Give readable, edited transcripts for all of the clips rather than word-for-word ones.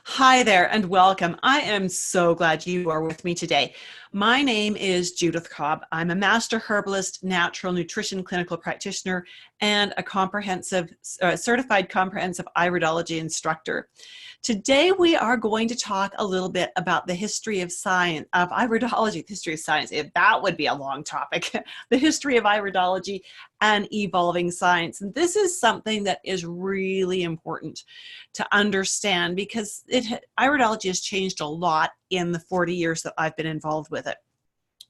Hi there and welcome. I am so glad you are with me today. My name is Judith Cobb. I'm a master herbalist, natural nutrition clinical practitioner, and a certified comprehensive iridology instructor. Today we are going to talk a little bit about the history of science, of iridology, the history of science. That would be a long topic. The history of iridology and evolving science. And this is something that is really important to understand because iridology has changed a lot in the 40 years that I've been involved with it.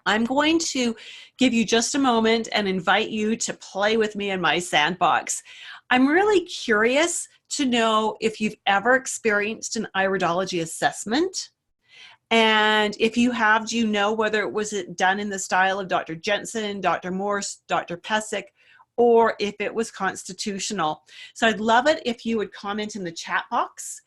I'm going to give you just a moment and invite you to play with me in my sandbox. I'm really curious to know if you've ever experienced an iridology assessment. And if you have, do you know whether it was done in the style of Dr. Jensen, Dr. Morse, Dr. Pesic, or if it was constitutional? So I'd love it if you would comment in the chat box,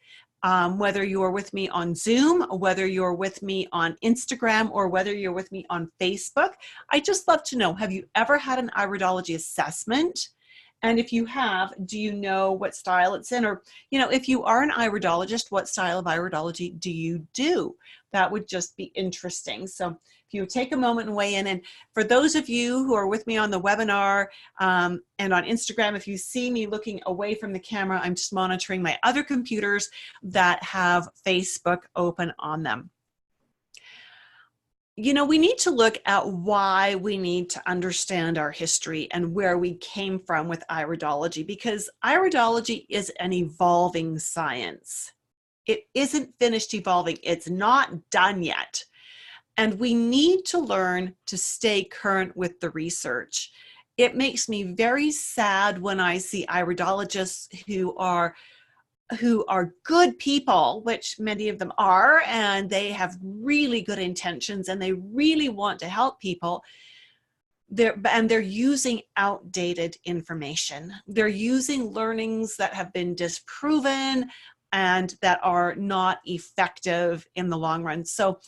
whether you're with me on Zoom, whether you're with me on Instagram, or whether you're with me on Facebook. I'd just love to know, have you ever had an iridology assessment? And if you have, do you know what style it's in? Or, if you are an iridologist, what style of iridology do you do? That would just be interesting. So if you take a moment and weigh in, and for those of you who are with me on the webinar and on Instagram, if you see me looking away from the camera, I'm just monitoring my other computers that have Facebook open on them. We need to look at why we need to understand our history and where we came from with iridology, because iridology is an evolving science. It isn't finished evolving. It's not done yet. And we need to learn to stay current with the research. It makes me very sad when I see iridologists who are good people, which many of them are, and they have really good intentions and they really want to help people. They're using outdated information. They're using learnings that have been disproven and that are not effective in the long run. So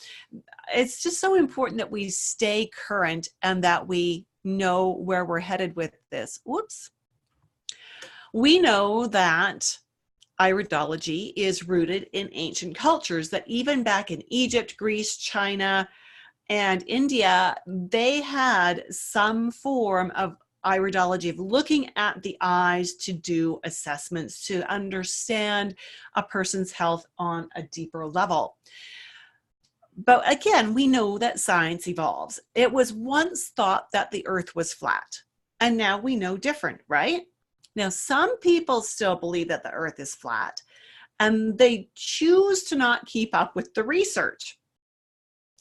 it's just so important that we stay current and that we know where we're headed with this. Whoops. We know that iridology is rooted in ancient cultures, that even back in Egypt, Greece, China, and India, they had some form of iridology, of looking at the eyes to do assessments, to understand a person's health on a deeper level. But again, we know that science evolves. It was once thought that the earth was flat, and now we know different, right? Now, some people still believe that the earth is flat, and they choose to not keep up with the research.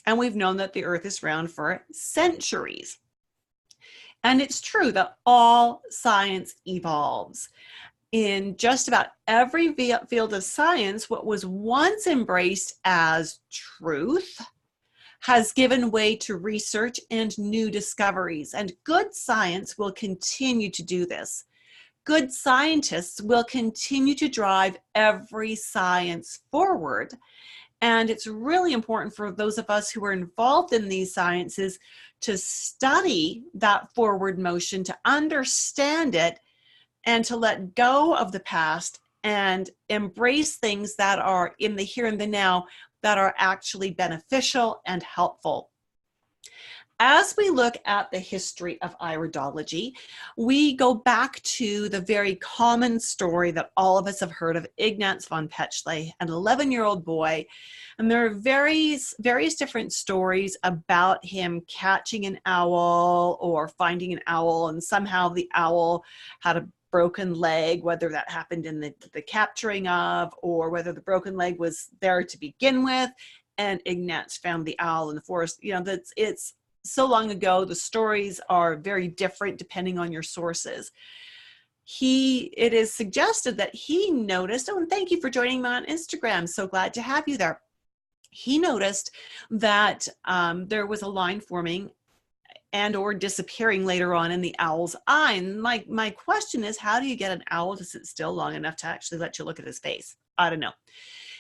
And we've known that the earth is round for centuries. And it's true that all science evolves. In just about every field of science, what was once embraced as truth has given way to research and new discoveries. And good science will continue to do this. Good scientists will continue to drive every science forward. And it's really important for those of us who are involved in these sciences to study that forward motion, to understand it, and to let go of the past and embrace things that are in the here and the now that are actually beneficial and helpful. As we look at the history of iridology, we go back to the very common story that all of us have heard of, Ignaz von Petschle, an 11-year-old boy. And there are various different stories about him catching an owl or finding an owl, and somehow the owl had a broken leg, whether that happened in the capturing of, or whether the broken leg was there to begin with, and Ignaz found the owl in the forest. It's so long ago. The stories are very different depending on your sources. It is suggested that he noticed, and thank you for joining me on Instagram, so glad to have you there. He noticed that there was a line forming and or disappearing later on in the owl's eye. And my question is, how do you get an owl to sit still long enough to actually let you look at his face? I don't know.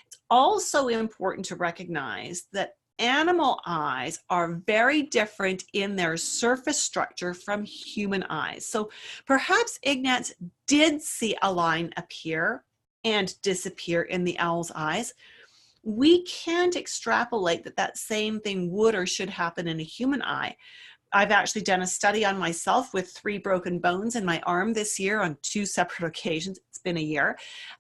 It's also important to recognize that animal eyes are very different in their surface structure from human eyes. So perhaps Ignaz did see a line appear and disappear in the owl's eyes, we can't extrapolate that that same thing would or should happen in a human eye. I've actually done a study on myself with 3 broken bones in my arm this year on 2 separate occasions. It's been a year,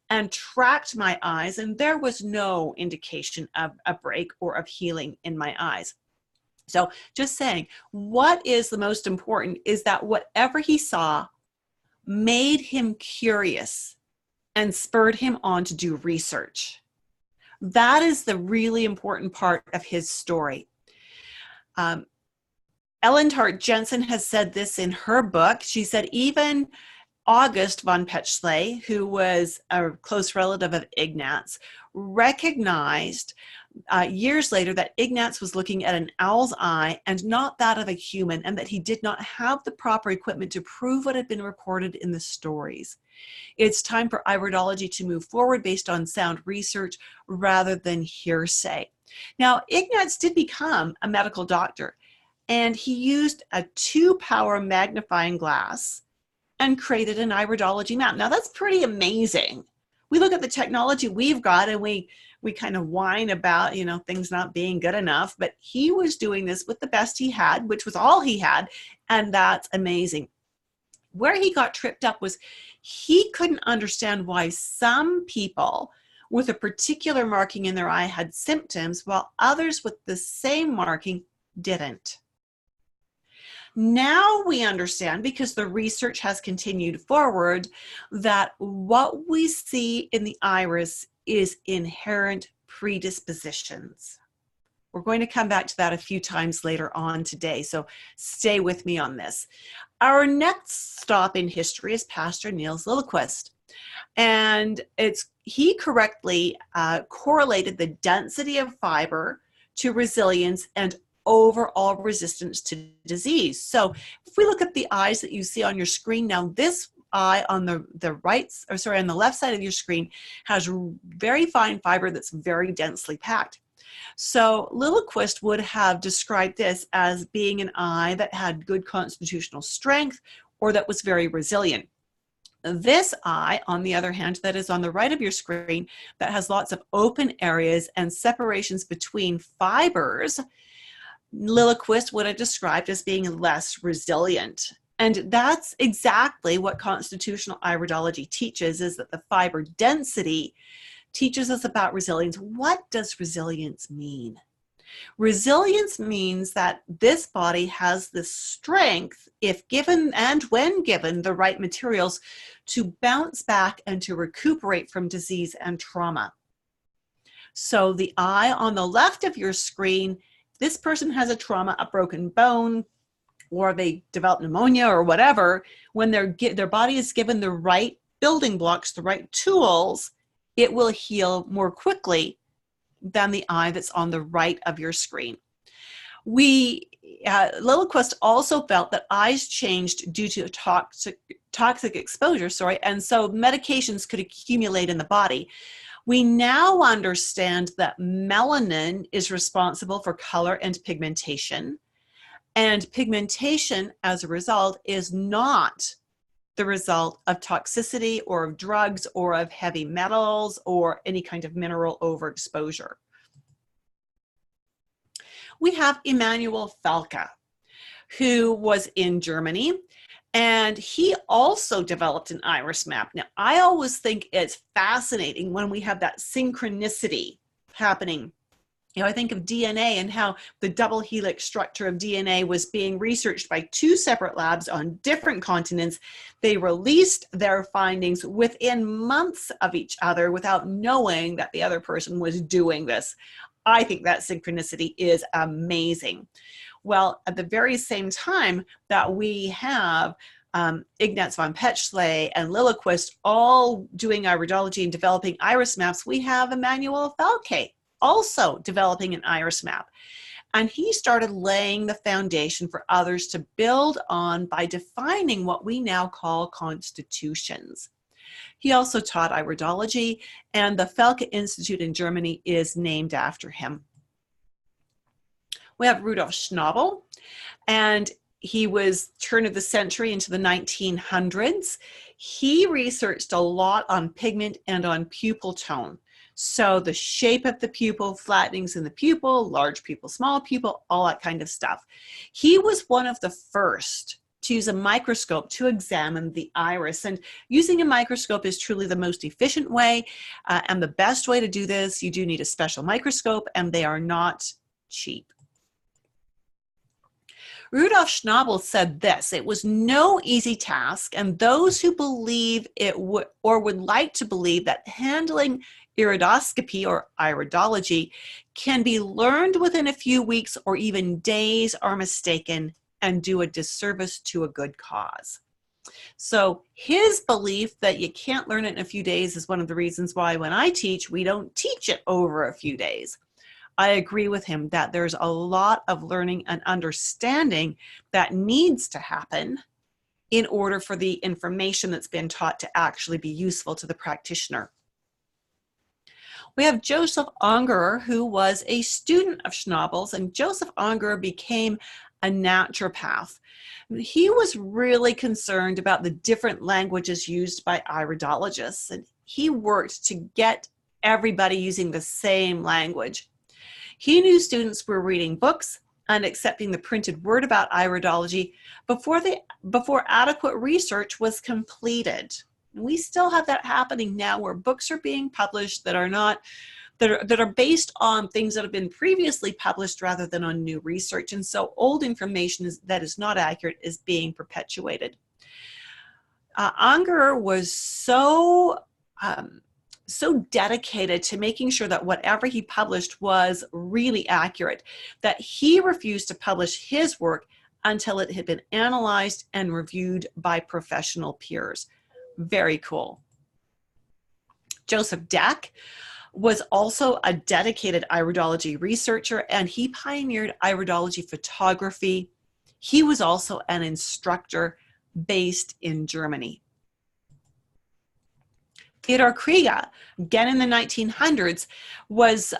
and tracked my eyes, and there was no indication of a break or of healing in my eyes. So just saying, what is the most important is that whatever he saw made him curious and spurred him on to do research. That is the really important part of his story. Ellen Tart Jensen has said this in her book. She said even August von Petschle, who was a close relative of Ignaz, recognized years later that Ignaz was looking at an owl's eye and not that of a human, and that he did not have the proper equipment to prove what had been reported in the stories. It's time for iridology to move forward based on sound research rather than hearsay. Now, Ignaz did become a medical doctor, and he used a 2-power magnifying glass and created an iridology map. Now, that's pretty amazing. We look at the technology we've got and we kind of whine about, things not being good enough, but he was doing this with the best he had, which was all he had, and that's amazing. Where he got tripped up was he couldn't understand why some people with a particular marking in their eye had symptoms while others with the same marking didn't. Now we understand, because the research has continued forward, that what we see in the iris is inherent predispositions. We're going to come back to that a few times later on today, so stay with me on this. Our next stop in history is Pastor Niels Liljeqvist, and he correctly correlated the density of fiber to resilience and overall resistance to disease. So if we look at the eyes that you see on your screen now, this eye on the on the left side of your screen has very fine fiber that's very densely packed. So Liljeqvist would have described this as being an eye that had good constitutional strength or that was very resilient. This eye, on the other hand, that is on the right of your screen, that has lots of open areas and separations between fibers, Liljeqvist would have described as being less resilient. And that's exactly what constitutional iridology teaches, is that the fiber density teaches us about resilience. What does resilience mean? Resilience means that this body has the strength, if given and when given the right materials, to bounce back and to recuperate from disease and trauma. So the eye on the left of your screen, this person has a trauma, a broken bone, or they develop pneumonia or whatever, when their body is given the right building blocks, the right tools, it will heal more quickly than the eye that's on the right of your screen. Liljeqvist also felt that eyes changed due to toxic exposure, and so medications could accumulate in the body. We now understand that melanin is responsible for color and pigmentation, and pigmentation, as a result, is not the result of toxicity or of drugs or of heavy metals or any kind of mineral overexposure. We have Emanuel Falke, who was in Germany, and he also developed an iris map. Now, I always think it's fascinating when we have that synchronicity happening. I think of DNA and how the double helix structure of DNA was being researched by 2 separate labs on different continents. They released their findings within months of each other without knowing that the other person was doing this. I think that synchronicity is amazing. Well, at the very same time that we have Ignaz von Petschle and Liljeqvist all doing iridology and developing iris maps, we have Emanuel Falke also developing an iris map. And he started laying the foundation for others to build on by defining what we now call constitutions. He also taught iridology, and the Falke Institute in Germany is named after him. We have Rudolf Schnabel, and he was turn of the century into the 1900s. He researched a lot on pigment and on pupil tone. So the shape of the pupil, flattenings in the pupil, large pupil, small pupil, all that kind of stuff. He was one of the first to use a microscope to examine the iris. And using a microscope is truly the most efficient way and the best way to do this. You do need a special microscope, and they are not cheap. Rudolf Schnabel said this: "It was no easy task, and those who believe it would or would like to believe that handling iridoscopy or iridology can be learned within a few weeks or even days are mistaken and do a disservice to a good cause." So his belief that you can't learn it in a few days is one of the reasons why when I teach, we don't teach it over a few days. I agree with him that there's a lot of learning and understanding that needs to happen in order for the information that's been taught to actually be useful to the practitioner. We have Joseph Ungerer, who was a student of Schnabel's, and Joseph Ungerer became a naturopath. He was really concerned about the different languages used by iridologists, and he worked to get everybody using the same language. He knew students were reading books and accepting the printed word about iridology before adequate research was completed. And we still have that happening now, where books are being published that are based on things that have been previously published rather than on new research. And so old information that is not accurate is being perpetuated. Ungerer was so dedicated to making sure that whatever he published was really accurate that he refused to publish his work until it had been analyzed and reviewed by professional peers. Very cool. Joseph Deck was also a dedicated iridology researcher, and he pioneered iridology photography. He was also an instructor based in Germany. Theodor Krieger, again in the 1900s, was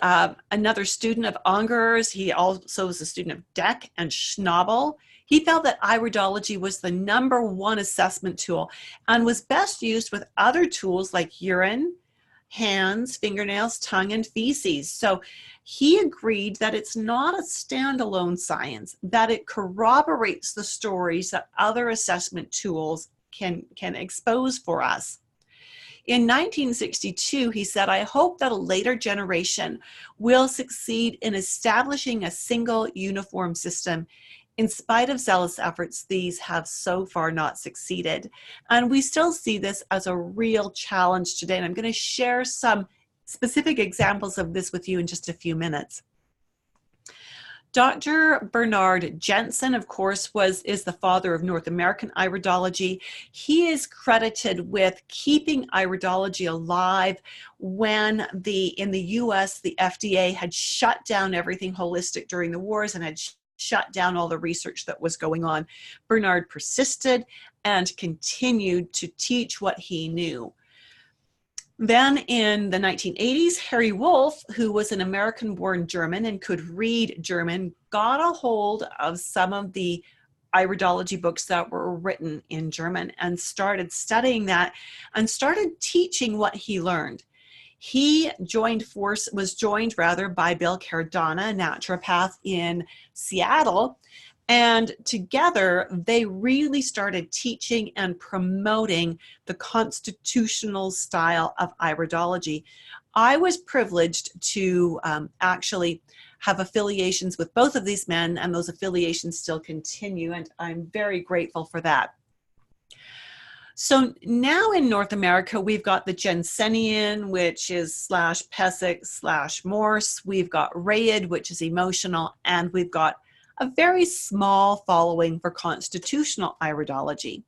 another student of Ungerer's. He also was a student of Deck and Schnabel. He felt that iridology was the #1 assessment tool and was best used with other tools like urine, hands, fingernails, tongue, and feces. So he agreed that it's not a standalone science, that it corroborates the stories that other assessment tools can expose for us. In 1962, he said, "I hope that a later generation will succeed in establishing a single uniform system. In spite of zealous efforts, these have so far not succeeded." And we still see this as a real challenge today. And I'm going to share some specific examples of this with you in just a few minutes. Dr. Bernard Jensen, of course, is the father of North American iridology. He is credited with keeping iridology alive when in the US, the FDA had shut down everything holistic during the wars and had shut down all the research that was going on. Bernard persisted and continued to teach what he knew. Then in the 1980s, Harry Wolff, who was an American-born German and could read German, got a hold of some of the iridology books that were written in German and started studying that and started teaching what he learned. He was joined by Bill Cardona, a naturopath in Seattle, and together they really started teaching and promoting the constitutional style of iridology. I was privileged to actually have affiliations with both of these men, and those affiliations still continue, and I'm very grateful for that. So now in North America, we've got the Jensenian, which is /Pesach/Morse. We've got Raid, which is emotional, and we've got a very small following for constitutional iridology.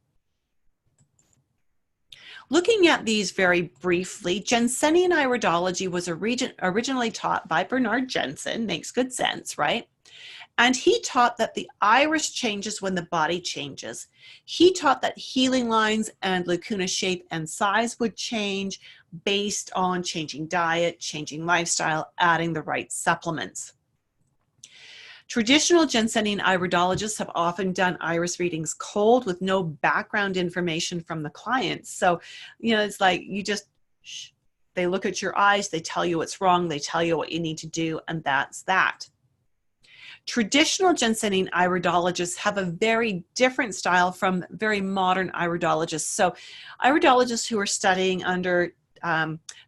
Looking at these very briefly, Jensenian iridology was originally taught by Bernard Jensen. Makes good sense, right? And he taught that the iris changes when the body changes. He taught that healing lines and lacuna shape and size would change based on changing diet, changing lifestyle, adding the right supplements. Traditional Jensenian iridologists have often done iris readings cold with no background information from the clients. So, it's like you just, they look at your eyes, they tell you what's wrong, they tell you what you need to do, and that's that. Traditional Jensenian iridologists have a very different style from very modern iridologists. So iridologists who are studying under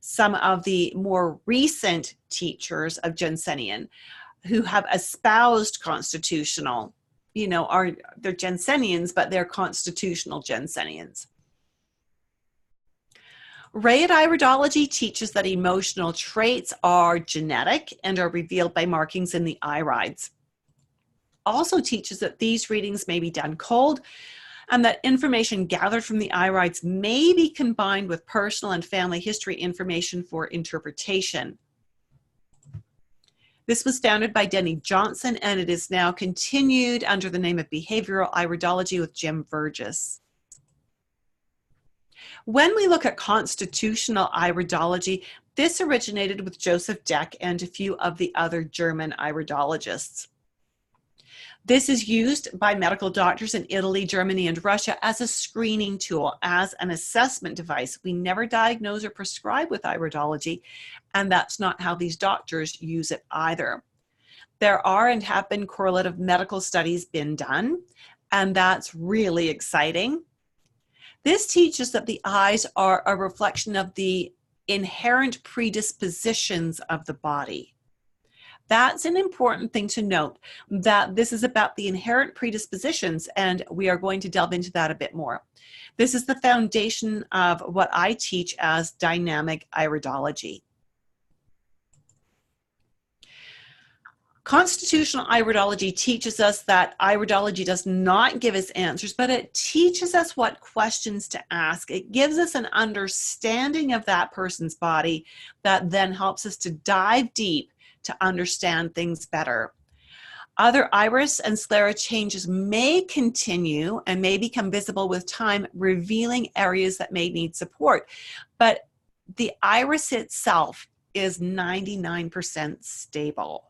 some of the more recent teachers of Jensenian who have espoused constitutional, they're Jensenians, but they're constitutional Jensenians. Rayet iridology teaches that emotional traits are genetic and are revealed by markings in the irides. Also teaches that these readings may be done cold and that information gathered from the irides may be combined with personal and family history information for interpretation. This was founded by Denny Johnson, and it is now continued under the name of behavioral iridology with Jim Burgess. When we look at constitutional iridology, this originated with Joseph Deck and a few of the other German iridologists. This is used by medical doctors in Italy, Germany, and Russia as a screening tool, as an assessment device. We never diagnose or prescribe with iridology, and that's not how these doctors use it either. There are and have been correlative medical studies been done, and that's really exciting. This teaches that the eyes are a reflection of the inherent predispositions of the body. That's an important thing to note, that this is about the inherent predispositions, and we are going to delve into that a bit more. This is the foundation of what I teach as dynamic iridology. Constitutional iridology teaches us that iridology does not give us answers, but it teaches us what questions to ask. It gives us an understanding of that person's body that then helps us to dive deep to understand things better. Other iris and sclera changes may continue and may become visible with time, revealing areas that may need support. But the iris itself is 99% stable.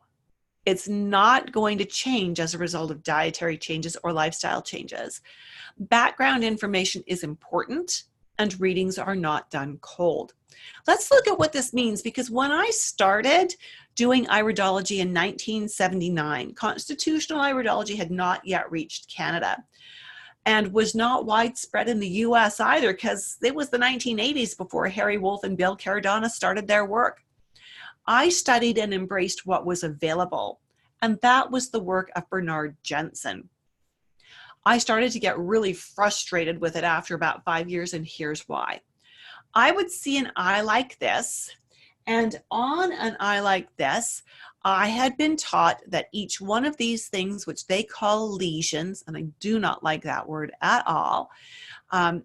It's not going to change as a result of dietary changes or lifestyle changes. Background information is important, and readings are not done cold. Let's look at what this means, because when I started doing iridology in 1979, constitutional iridology had not yet reached Canada and was not widespread in the US either, because it was the 1980s before Harry Wolff and Bill Cardona started their work. I studied and embraced what was available, and that was the work of Bernard Jensen. I started to get really frustrated with it after about 5 years, and here's why. I would see an eye like this, and on an eye like this, I had been taught that each one of these things, which they call lesions, and I do not like that word at all,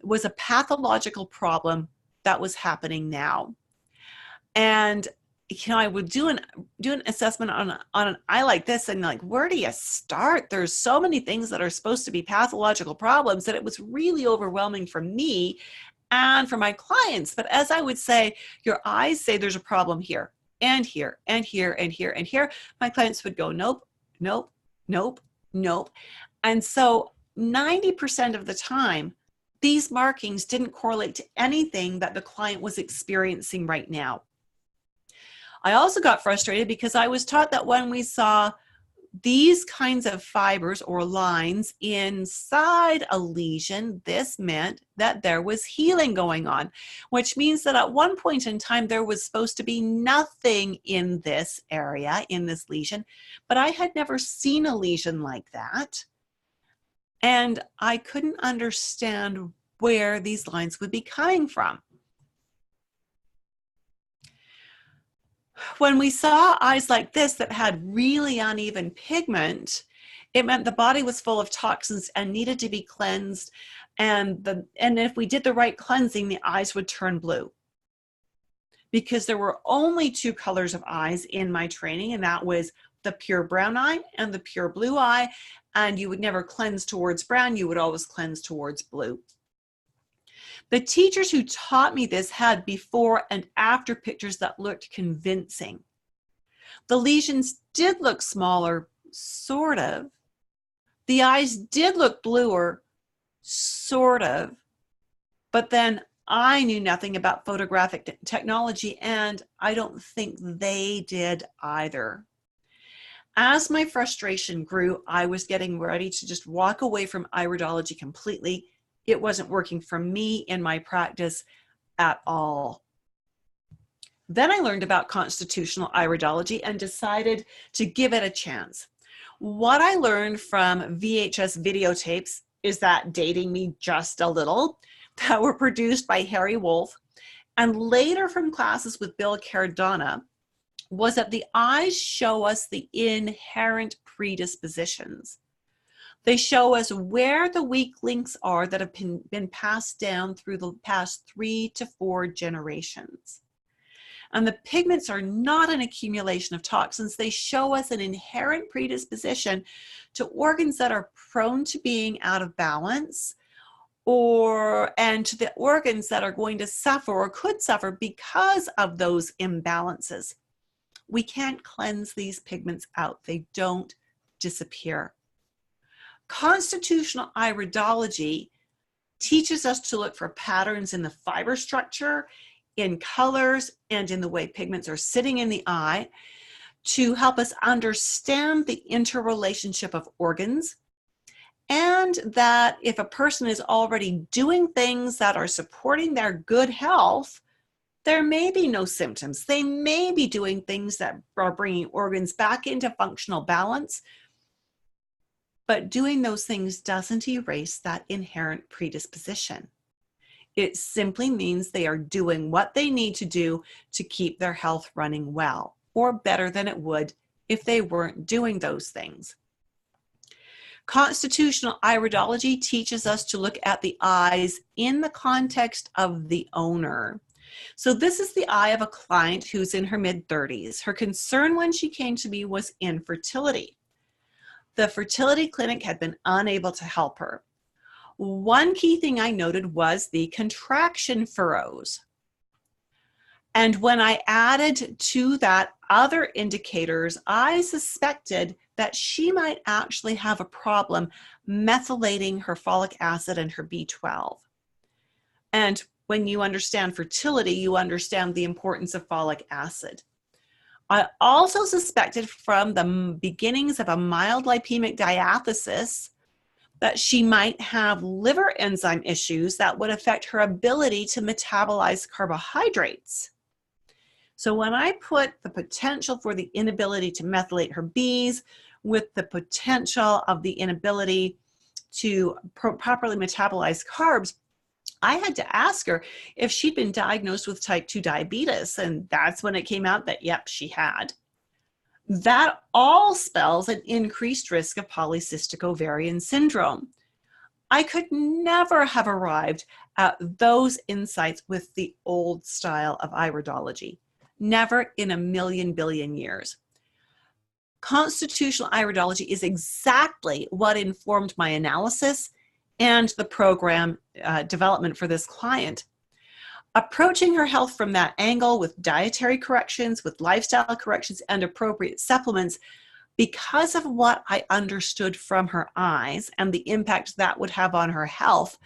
was a pathological problem that was happening now. And I would do an assessment on an eye like this, and like, where do you start? There's so many things that are supposed to be pathological problems that it was really overwhelming for me and for my clients. But as I would say, your eyes say there's a problem here and here and here and here and here. My clients would go, nope, nope, nope, nope. And so 90% of the time, these markings didn't correlate to anything that the client was experiencing right now. I also got frustrated because I was taught that when we saw these kinds of fibers or lines inside a lesion, this meant that there was healing going on, which means that at one point in time, there was supposed to be nothing in this area, in this lesion, but I had never seen a lesion like that. And I couldn't understand where these lines would be coming from. When we saw eyes like this that had really uneven pigment, it meant the body was full of toxins and needed to be cleansed. And if we did the right cleansing, the eyes would turn blue. Because there were only two colors of eyes in my training, and that was the pure brown eye and the pure blue eye. And you would never cleanse towards brown, you would always cleanse towards blue. The teachers who taught me this had before and after pictures that looked convincing. The lesions did look smaller sort of. The eyes did look bluer, sort of. But then I knew nothing about photographic technology, and I don't think they did either. As my frustration grew, I was getting ready to just walk away from iridology completely. It wasn't working for me in my practice at all. Then I learned about constitutional iridology and decided to give it a chance. What I learned from VHS videotapes, is that dating me just a little, that were produced by Harry Wolf, and later from classes with Bill Cardona, was that the eyes show us the inherent predispositions. They show us where the weak links are that have been passed down through the past 3 to 4 generations. And the pigments are not an accumulation of toxins. They show us an inherent predisposition to organs that are prone to being out of balance, and to the organs that are going to suffer or could suffer because of those imbalances. We can't cleanse these pigments out. They don't disappear. Constitutional iridology teaches us to look for patterns in the fiber structure, in colors, and in the way pigments are sitting in the eye to help us understand the interrelationship of organs, and that if a person is already doing things that are supporting their good health, there may be no symptoms. They may be doing things that are bringing organs back into functional balance, but doing those things doesn't erase that inherent predisposition. It simply means they are doing what they need to do to keep their health running well, or better than it would if they weren't doing those things. Constitutional iridology teaches us to look at the eyes in the context of the owner. So this is the eye of a client who's in her mid-30s. Her concern when she came to me was infertility. The fertility clinic had been unable to help her. One key thing I noted was the contraction furrows. And when I added to that other indicators, I suspected that she might actually have a problem methylating her folic acid and her B12. And when you understand fertility, you understand the importance of folic acid. I also suspected from the beginnings of a mild lipemic diathesis that she might have liver enzyme issues that would affect her ability to metabolize carbohydrates. So when I put the potential for the inability to methylate her Bs with the potential of the inability to properly metabolize carbs, I had to ask her if she'd been diagnosed with type 2 diabetes, and that's when it came out that, yep, she had. That all spells an increased risk of polycystic ovarian syndrome. I could never have arrived at those insights with the old style of iridology. Never in a million billion years. Constitutional iridology is exactly what informed my analysis and the program development for this client. Approaching her health from that angle with dietary corrections, with lifestyle corrections, and appropriate supplements, because of what I understood from her eyes and the impact that would have on her health,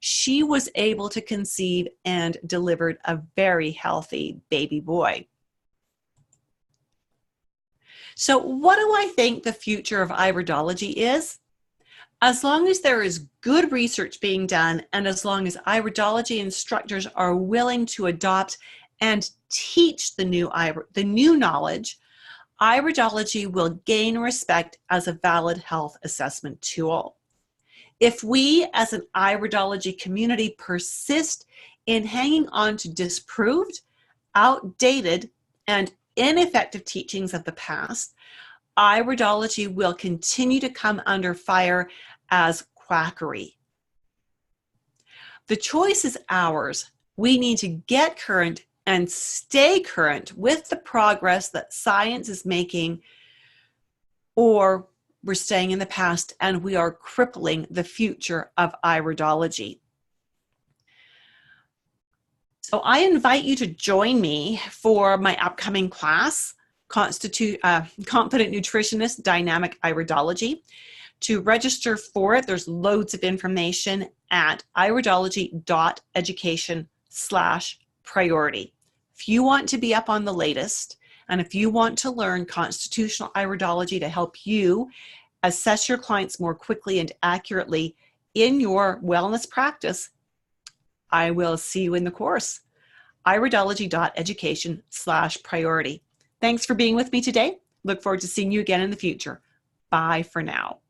she was able to conceive and delivered a very healthy baby boy. So what do I think the future of iridology is? As long as there is good research being done, and as long as iridology instructors are willing to adopt and teach the new knowledge, iridology will gain respect as a valid health assessment tool. If we as an iridology community persist in hanging on to disproved, outdated, and ineffective teachings of the past, iridology will continue to come under fire as quackery. The choice is ours. We need to get current and stay current with the progress that science is making, or we're staying in the past and we are crippling the future of iridology. So I invite you to join me for my upcoming class. Confident Nutritionist Dynamic Iridology. To register for it, there's loads of information at iridology.education/priority. If you want to be up on the latest, and if you want to learn constitutional iridology to help you assess your clients more quickly and accurately in your wellness practice, I will see you in the course. iridology.education/priority. Thanks for being with me today. Look forward to seeing you again in the future. Bye for now.